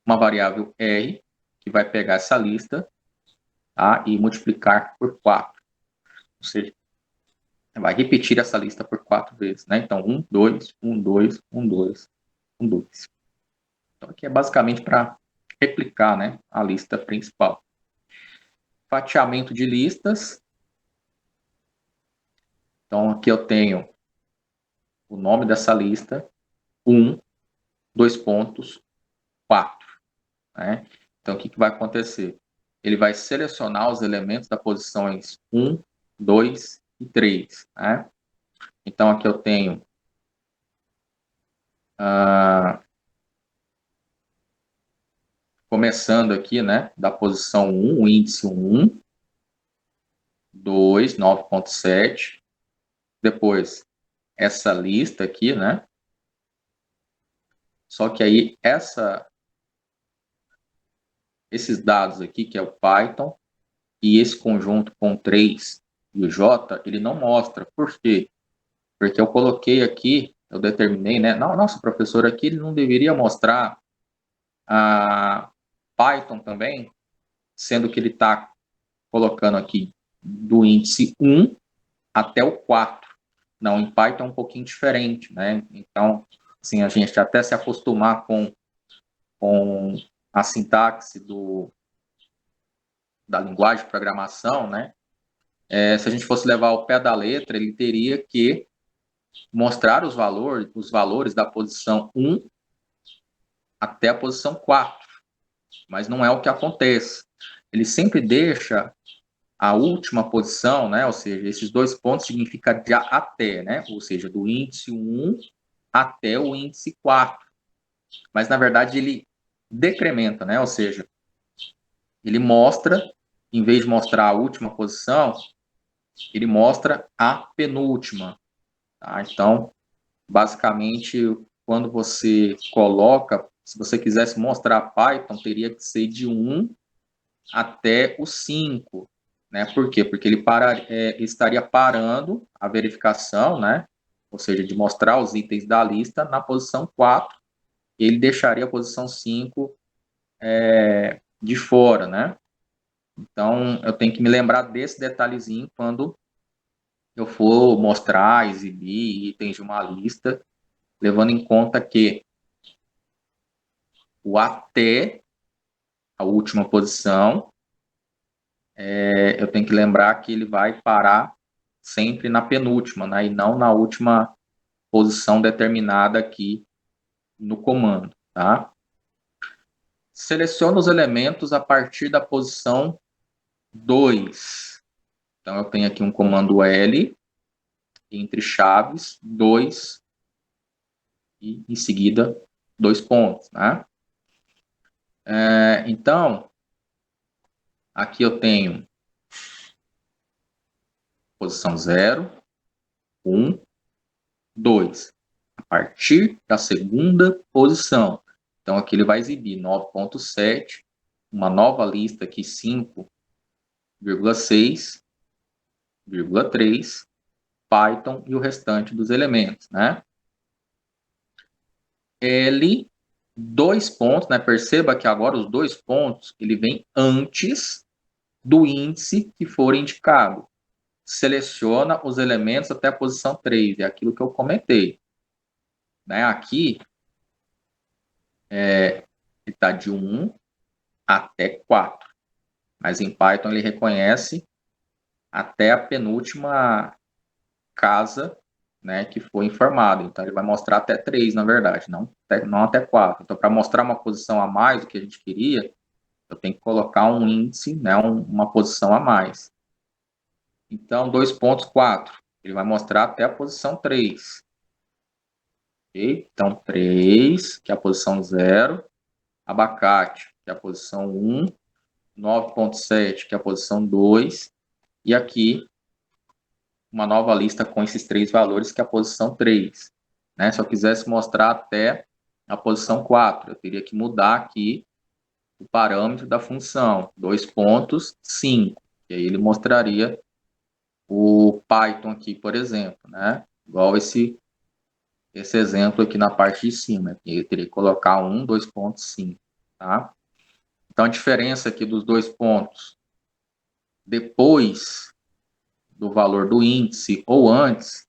uma variável R, que vai pegar essa lista, tá, e multiplicar por 4. Ou seja, vai repetir essa lista por 4 vezes, né? Então, 1, 2, 1, 2, 1, 2, 1, 2. Então, aqui é basicamente para replicar, né, a lista principal. Fatiamento de listas. Então, aqui eu tenho o nome dessa lista, 1, 2 pontos, 4. Né? Então, o que vai acontecer? Ele vai selecionar os elementos das posições 1, 2 e 3. Né? Então, aqui eu tenho começando aqui, né, da posição 1, o índice 1, 2, 9.7. Depois, essa lista aqui, né? Só que aí, esses dados aqui, que é o Python, e esse conjunto com 3 e o J, ele não mostra. Por quê? Porque eu coloquei aqui, eu determinei, né? Não, nossa, professor, aqui ele não deveria mostrar a Python também, sendo que ele está colocando aqui do índice 1 até o 4. Não, em Python é um pouquinho diferente, né? Então, assim, a gente até se acostumar com a sintaxe da linguagem de programação, né? Se a gente fosse levar ao pé da letra, ele teria que mostrar os valores da posição 1 até a posição 4. Mas não é o que acontece. Ele sempre deixa a última posição, né? Ou seja, esses 2 pontos significa de até, né? Ou seja, do índice 1 até o índice 4. Mas, na verdade, ele decrementa, né? Ou seja, ele mostra, em vez de mostrar a última posição, ele mostra a penúltima. Tá? Então, basicamente, quando você coloca, se você quisesse mostrar Python, teria que ser de 1 até o 5. Né? Por quê? Porque ele estaria parando a verificação, né? Ou seja, de mostrar os itens da lista na posição 4, e ele deixaria a posição 5 de fora, né? Então, eu tenho que me lembrar desse detalhezinho quando eu for mostrar, exibir itens de uma lista, levando em conta que o até a última posição, eu tenho que lembrar que ele vai parar sempre na penúltima, né, e não na última posição determinada aqui no comando, tá? Seleciona os elementos a partir da posição 2. Então, eu tenho aqui um comando L, entre chaves, 2, e em seguida 2 pontos, né? Então, aqui eu tenho posição 0, 1, 2. A partir da segunda posição. Então, aqui ele vai exibir 9.7, uma nova lista aqui, 5,6, 3, Python e o restante dos elementos, né? L, 2 pontos, né? Perceba que agora os 2 pontos, ele vem antes do índice que for indicado. Seleciona os elementos até a posição 3, é aquilo que eu comentei. Né? Aqui, ele está de 1 até 4. Mas em Python ele reconhece até a penúltima casa, né, que foi informada. Então ele vai mostrar até 3, na verdade, não até 4. Então, para mostrar uma posição a mais do que a gente queria, eu tenho que colocar um índice, né, uma posição a mais. Então, 2.4, ele vai mostrar até a posição 3. Okay? Então, 3, que é a posição 0. Abacate, que é a posição 1. 9.7, que é a posição 2. E aqui, uma nova lista com esses 3 valores, que é a posição 3. Né? Se eu quisesse mostrar até a posição 4, eu teria que mudar aqui o parâmetro da função, 2.5. E aí ele mostraria o Python aqui, por exemplo, né? Igual esse esse exemplo aqui na parte de cima. Eu teria que colocar 1, 2,5, tá? Então, a diferença aqui dos 2 pontos, depois do valor do índice ou antes,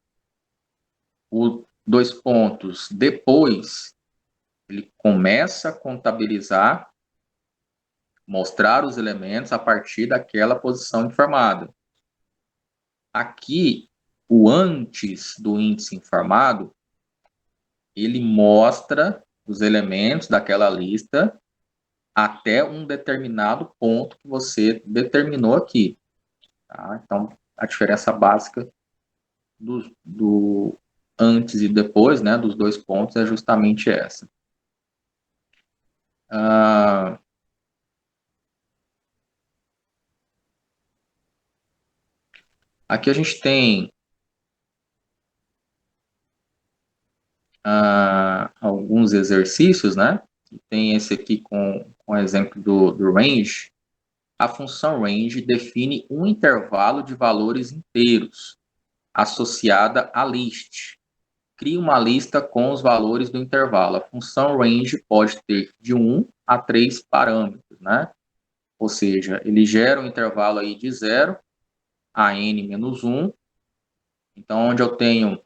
os 2 pontos depois, ele começa a contabilizar, mostrar os elementos a partir daquela posição informada. Aqui, o antes do índice informado, ele mostra os elementos daquela lista até um determinado ponto que você determinou aqui. Tá? Então, a diferença básica do antes e depois, né, dos 2 pontos, é justamente essa. Aqui a gente tem alguns exercícios, né? Tem esse aqui com o exemplo do range. A função range define um intervalo de valores inteiros associada a list. Crie uma lista com os valores do intervalo. A função range pode ter de 1 a 3 parâmetros, né? Ou seja, ele gera um intervalo aí de 0 a n menos 1. Então, onde eu tenho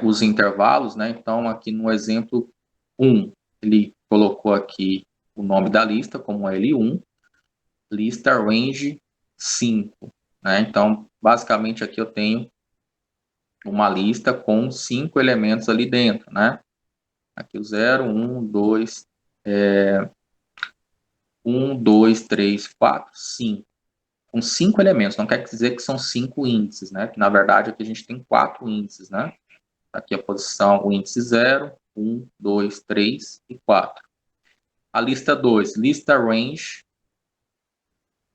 os intervalos, né? Então, aqui no exemplo 1, ele colocou aqui o nome da lista como L1, lista range 5, né? Então, basicamente aqui eu tenho uma lista com 5 elementos ali dentro, né? Aqui o 0, 1, 2, 3, 4, 5. Com 5 elementos, não quer dizer que são 5 índices, né? Que na verdade aqui a gente tem 4 índices, né? Aqui a posição, o índice 0, 1, 2, 3 e 4. A lista 2, lista range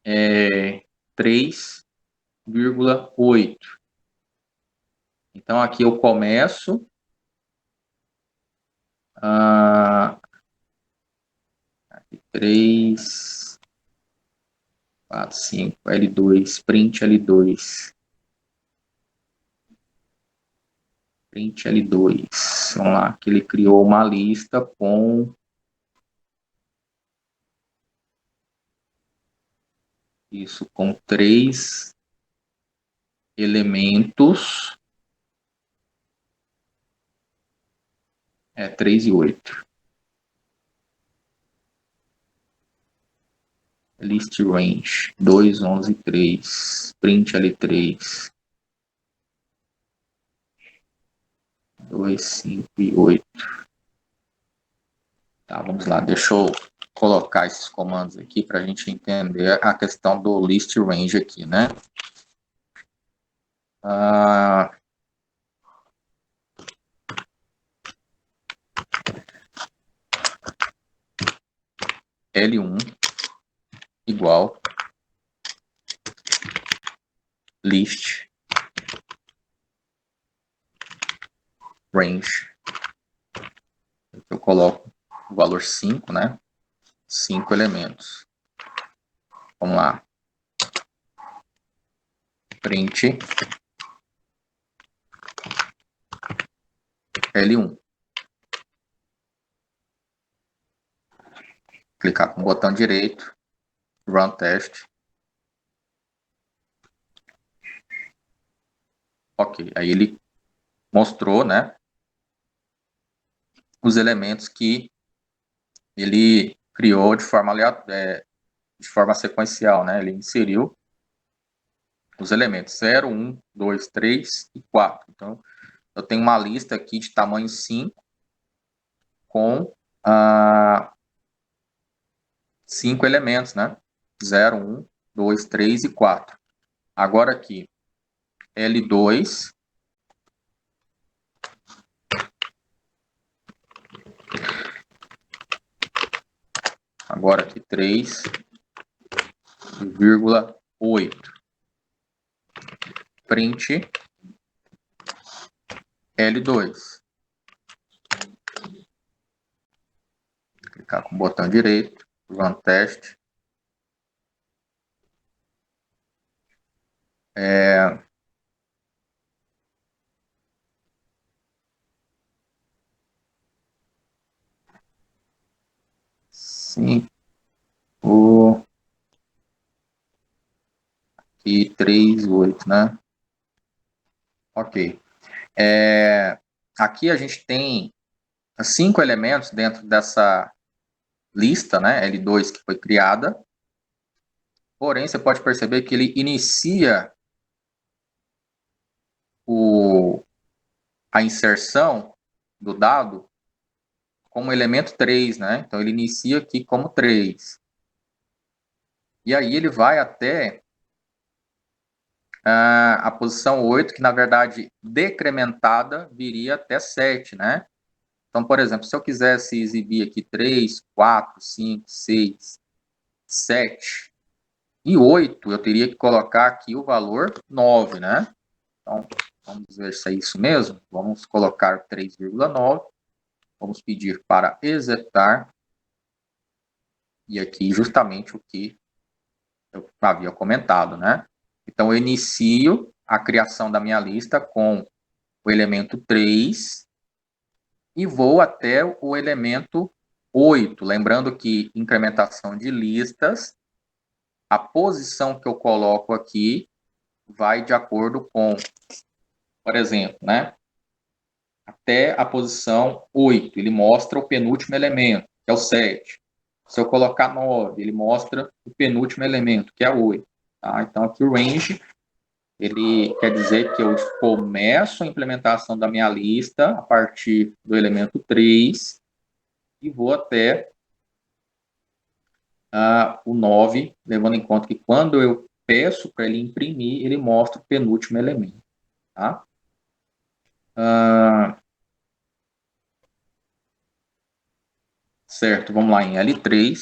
3,8. Então, aqui eu começo aqui 3, 4, 5, L2, print L2. Print L2. Vamos lá, que ele criou uma lista com isso, com 3 elementos. 3 e 8. List range 2, 11 e 3. Print L3. 2, 5 e 8. Tá, vamos lá, deixa eu colocar esses comandos aqui para a gente entender a questão do list range aqui, né? L1 igual list range. Eu coloco o valor 5, né? 5 elementos. Vamos lá. Print L1. Clicar com o botão direito, Run Test. Ok, aí ele mostrou, né, os elementos que ele criou de forma sequencial, né? Ele inseriu os elementos 0, 1, 2, 3 e 4. Então, eu tenho uma lista aqui de tamanho 5 com 5 elementos, né? 0, 1, 2, 3 e 4. Agora aqui, L2. Agora aqui, 3,8. Print L2. Clicar com o botão direito, Run Test. 5 e 3, 8, né? Ok. Aqui a gente tem 5 elementos dentro dessa lista, né? L2 que foi criada. Porém, você pode perceber que ele inicia a inserção do dado como elemento 3, né? Então, ele inicia aqui como 3. E aí ele vai até a posição 8, que na verdade decrementada viria até 7, né? Então, por exemplo, se eu quisesse exibir aqui 3, 4, 5, 6, 7 e 8, eu teria que colocar aqui o valor 9, né? Então, vamos ver se é isso mesmo. Vamos colocar 3,9. Vamos pedir para executar. E aqui justamente o que eu havia comentado, né? Então, eu inicio a criação da minha lista com o elemento 3 e vou até o elemento 8. Lembrando que incrementação de listas, a posição que eu coloco aqui vai de acordo com, por exemplo, né? Até a posição 8, ele mostra o penúltimo elemento, que é o 7. Se eu colocar 9, ele mostra o penúltimo elemento, que é 8. Tá? Então, aqui o range, ele quer dizer que eu começo a implementação da minha lista a partir do elemento 3 e vou até o 9, levando em conta que quando eu peço para ele imprimir, ele mostra o penúltimo elemento. Tá? Certo, vamos lá em L3.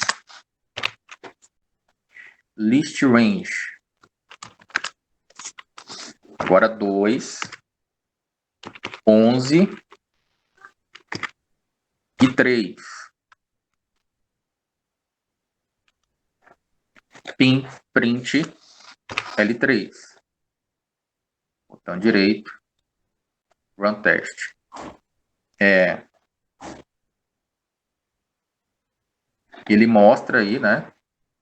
List range. Agora 2, 11 e 3. Print L3. Botão direito. Run test. Ele mostra aí, né?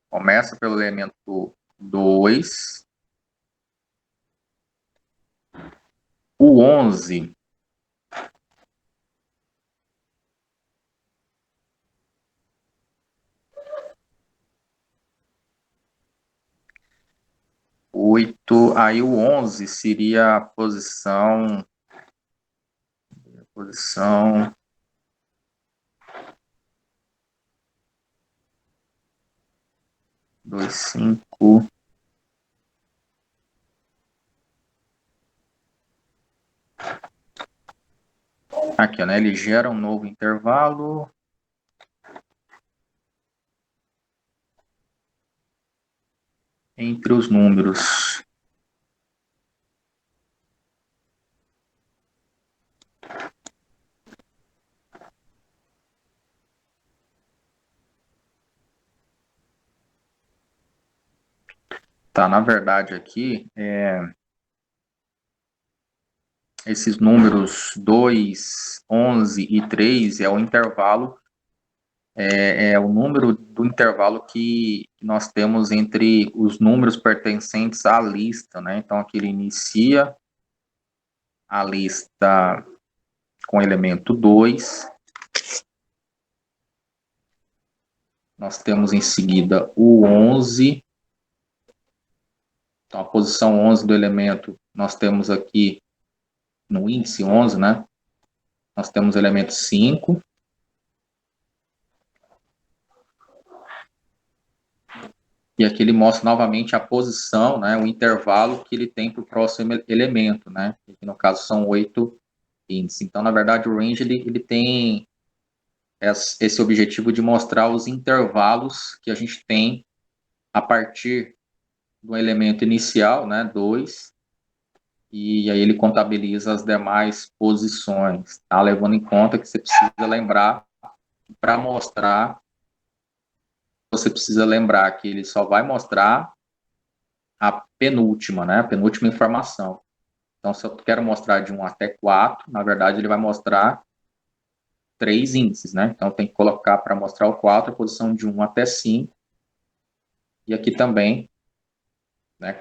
Começa pelo elemento 2. O 11. Aí o 11 seria a posição 2, 5. Aqui, né? Ele gera um novo intervalo. Entre os números. Tá, na verdade aqui, esses números 2, 11 e 3 é o intervalo, é o número do intervalo que nós temos entre os números pertencentes à lista, né? Então aqui ele inicia a lista com o elemento 2. Nós temos em seguida o 11. Então, a posição 11 do elemento, nós temos aqui no índice 11, né? Nós temos o elemento 5. E aqui ele mostra novamente a posição, né? O intervalo que ele tem para o próximo elemento, né? Que no caso são 8 índices. Então, na verdade, o range ele tem esse objetivo de mostrar os intervalos que a gente tem a partir do elemento inicial, né? 2, e aí ele contabiliza as demais posições, tá? Levando em conta que você precisa lembrar, para mostrar, você precisa lembrar que ele só vai mostrar a penúltima, né? A penúltima informação. Então, se eu quero mostrar de 1 até 4, na verdade, ele vai mostrar 3 índices, né? Então, tem que colocar para mostrar o 4 a posição de 1 até 5. E aqui também, né,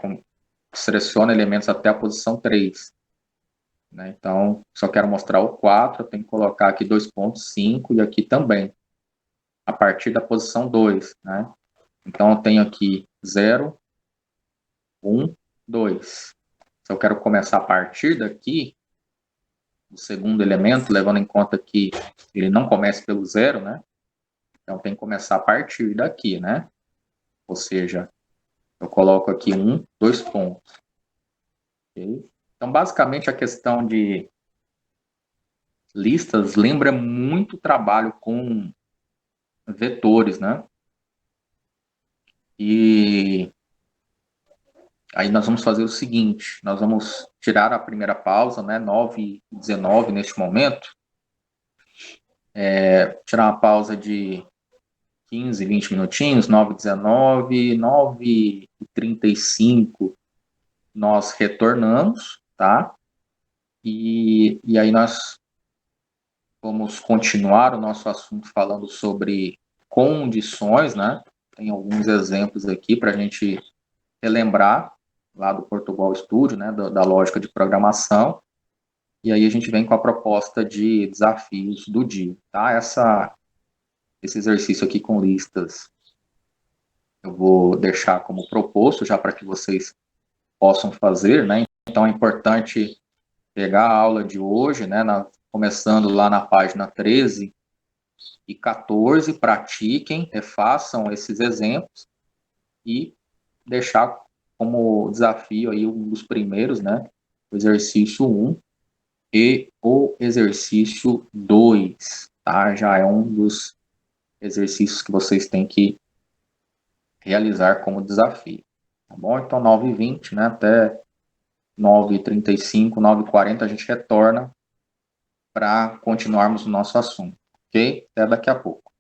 seleciona elementos até a posição 3. Né? Então, se eu quero mostrar o 4, eu tenho que colocar aqui 2.5 e aqui também, a partir da posição 2. Né? Então, eu tenho aqui 0, 1, 2. Se eu quero começar a partir daqui, o segundo elemento, levando em conta que ele não começa pelo 0, né? Então, tem que começar a partir daqui, né? Ou seja, eu coloco aqui 1, 2 pontos. Okay? Então, basicamente, a questão de listas lembra muito trabalho com vetores, né? E aí nós vamos fazer o seguinte, nós vamos tirar a primeira pausa, né? 9h19 neste momento. Tirar uma pausa de 15, 20 minutinhos, 9h19, 9h35 nós retornamos, tá? E aí nós vamos continuar o nosso assunto falando sobre condições, né? Tem alguns exemplos aqui para a gente relembrar lá do Portugal Studio, né? Da lógica de programação. E aí a gente vem com a proposta de desafios do dia, tá? Esse exercício aqui com listas eu vou deixar como proposto já para que vocês possam fazer, né? Então é importante pegar a aula de hoje, né? Começando lá na página 13 e 14, pratiquem, façam esses exemplos e deixar como desafio aí um dos primeiros, né? O exercício 1 e o exercício 2, tá? Já é um dos exercícios que vocês têm que realizar como desafio, tá bom? Então, 9h20, né? Até 9h35, 9h40 a gente retorna para continuarmos o nosso assunto, ok? Até daqui a pouco.